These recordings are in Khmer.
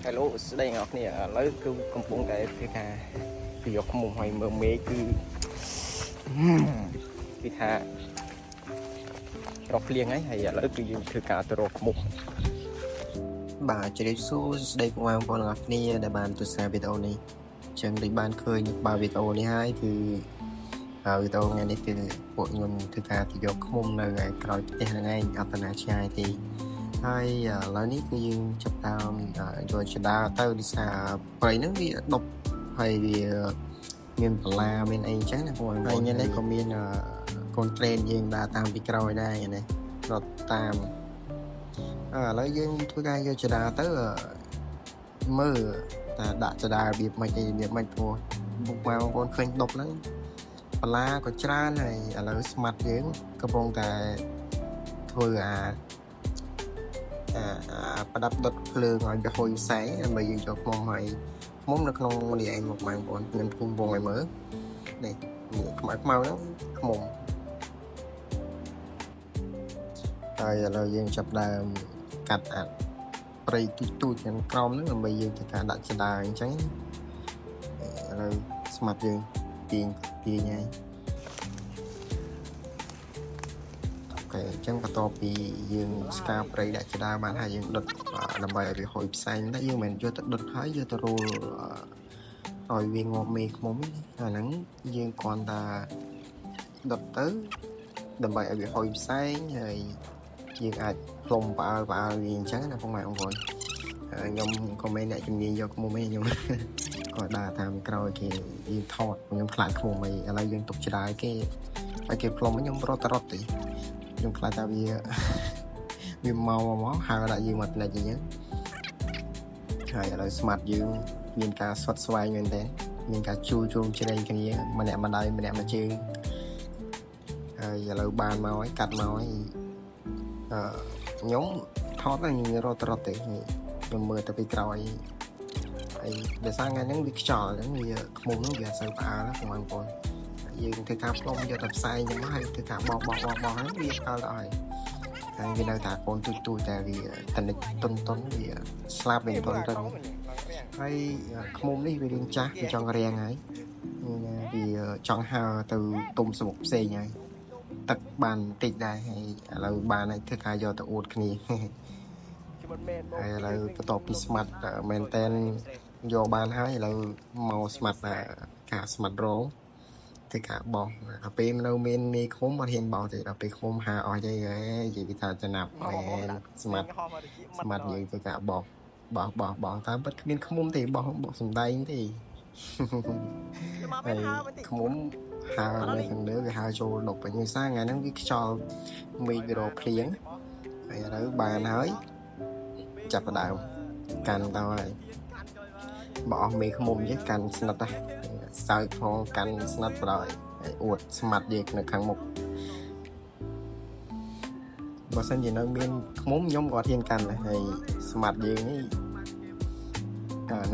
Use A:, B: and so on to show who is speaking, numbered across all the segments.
A: Hello ស្ដីអ្នកគ្នាឥឡូវគឺកំពុងតែធ្វើការពីយកខ្មុំឲ្យមើលមេឃគឺថារកភ្លៀងហើយឥឡូវគឺយើងធ្វើការទៅរកខ្មុំបាទជម្រាបសួរស្ដីបងប្អូនទាំងអស់គ្នាដែលបានទស្សនាវីដេអូនេះចឹងដូចបានឃើញបើវីដេអូនេះហើយគឺវីដេអូថ្ងៃនេះគឺពួកខ្ញុំធ្វើការទៅយកខ្មុំនៅឯក្រោយផ្ទះហ្នឹងឯងអត់ទៅណាឆ្ងាយទេហើយឥឡូវនេះគឺយើងចាប់តាមយកចដាទៅដូចថាព្រៃហ្នឹងវាដប់ហើយវាមានបន្លាមានអីចឹងណាបងប្អូនហើយនេះក៏មានកូនត្រេនយើងដើរតាមពីក្រោយដែរណារត់តាមឥឡូវយើងធ្វើការយកចដាទៅមើលតែដាក់ចដារបៀបម៉េចទេរបៀបម៉េចព្រោះបងប្អូនឃើញដប់ហ្នឹងបន្លាក៏ច្រើនហើយឥឡូវស្មាត់យើងកំពុងតែធ្វើប្រដាប់ដុតភ្លើងឲ្យវាហុយផ្សែងដើម្បីយើងយកខ្មុំហើយខ្មុំនៅក្នុងនេះឯងមកបងប្អូនខ្ញុំពុំវងឲ្យមើលនេះខ្មៅហ្នឹងខ្មុំហើយឥឡូវយើងចាប់ដើមកាត់ព្រៃទូចខាងក្រោមហ្នឹងដើម្បីយើងធ្វើការដាក់ចដាអញ្ចឹងឥឡូវស្មាត់យើងទាញហើយអញ្ចឹងបន្ទាប់ពីយើងស្ការព្រៃដាក់ចដាបានហើយយើងដុតដើម្បីឲ្យវាហុយផ្សែងតែយើងមិនយកទៅដុតហើយយកទៅរោលឲ្យវាងាប់មេខ្មុំអាហ្នឹងយើងគ្រាន់តែដុតទៅដើម្បីឲ្យវាហុយផ្សែងហើយយើងអាចផ្លុំផ្អើលវាអញ្ចឹងណាបងប្អូនខ្ញុំក៏មិនអ្នកជំនាញយកខ្មុំទេខ្ញុំក៏ដើរតាមក្រោយគេយើងថតខ្ញុំខ្លាចខ្មុំអីឥឡូវយើងទុកច្រាយគេឲ្យគេផ្លុំខ្ញុំរត់ទេខ្ញុំខ្លាចថាវាមកហៅដាក់យើងមកផ្នែកអញ្ចឹងហើយឥឡូវស្មាត់យើងមានការស្វិតស្វែងមែនទេមានការជួលជ្រែងគ្នាម្នាក់ម្ដាយម្នាក់មួយជើងហើយឥឡូវបានមកហើយកាត់មកហើយខ្ញុំថតហើយខ្ញុំរត់ទេខ្ញុំមើលទៅពីក្រោយហើយដោយសារថ្ងៃហ្នឹងវាខ្យល់អញ្ចឹងវាខ្មុំហ្នឹងវាអត់សូវផ្អើលណាបងប្អូនយើងធ្វើការផ្លុំយកតែផ្សែងទៅមកហើយធ្វើការបោះហ្នឹងវាផ្អើលដល់ហើយវានៅតែកូនទូចតែវាតនិចតុនវាស្លាប់វិញតុនហើយខ្មុំនេះវារៀងចាស់វាចង់រាំងហើយវាចង់ហើទៅទុំសមុខផ្សេងហើយទឹកបានតិចដែរហើយឥឡូវបានហើយធ្វើការយកទៅអួតគ្នាហើយឥឡូវបន្ទាប់ពីស្មាត់មែនតែនយកបានហើយឥឡូវមកស្មាត់ការស្មាត់រងធ្វើការបោះដល់ពេលនៅមានមេឃុំអត់ហ៊ានបោះទេដល់ពេលឃុំហើអស់ទេនិយាយពីថាចំណាប់ស្មាត់យើងធ្វើការបោះតាមពិតគ្មានឃុំទេបោះសំដែងទេហើយឃុំហើនៅខាងលើវាហើចូលដប់វិញសារថ្ងៃហ្នឹងវាខ្យល់មេឃវារកភ្លៀងហើយឥឡូវបានហើយចាប់ផ្ដើមកាន់ទៅហើយបើអស់មេឃុំទេកាន់ស្និតដែរសើចផងកាន់ស្និតបដ ហើយអួតស្មាត់យើងនៅខាងមុខបើសិនជានៅមានខ្មុំខ្ញុំក៏ហ៊ានកាន់ដែរហើយស្មាត់យើងនេះ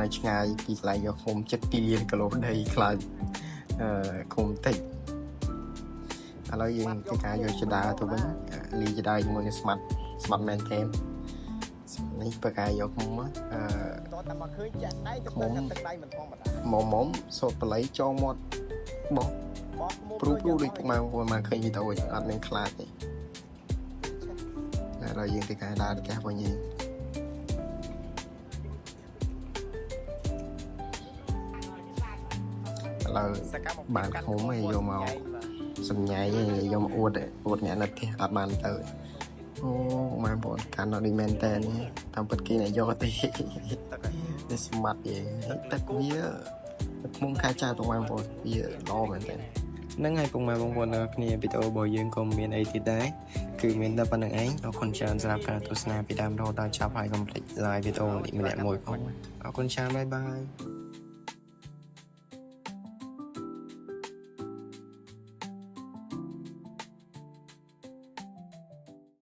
A: នៅឆ្ងាយពីកន្លែងយកខ្មុំចិត្ត2លានគីឡូដីខ្លាចខ្មុំតិចឥឡូវយើងធ្វើការយកចដាទៅវិញលីចដាជាមួយនឹងស្មាត់មែនទេនេះបើកាយយកខ្មុំតតែមកឃើញចាក់ដៃទឹកដៃមិនធម្មតាមុំសូត្របល័យចងមាត់បោះព្រូដូចមកឃើញវីដេអូអត់មានខ្លាចទេតែដល់យើងធ្វើការដើរទៅផ្ទះវិញឥឡូវបានខ្មុំហើយយកមកសម្ញៃយកមកអួតអ្នកនៅផ្ទះអត់បានទៅអូម៉ែបងកាន់ដល់នេះមែនតើតាមពិតគេអ្នកយកទេនេះស្មាត់ទេទឹកវាខ្ញុំខាចាស់បងប្អូនវាល្អមែនតើហ្នឹងហើយពុកម៉ែបងប្អូនទាំងគ្នាវីដេអូរបស់យើងក៏មានអីទៀតដែរគឺមានតែប៉ុណ្្នឹងឯងអរគុណច្រើនសម្រាប់ការទស្សនាពីដើមរហូតដល់ចប់ហើយកុំភ្លេច like វីដេអូនេះម្នាក់មួយផងអរគុណច្រើនបាយ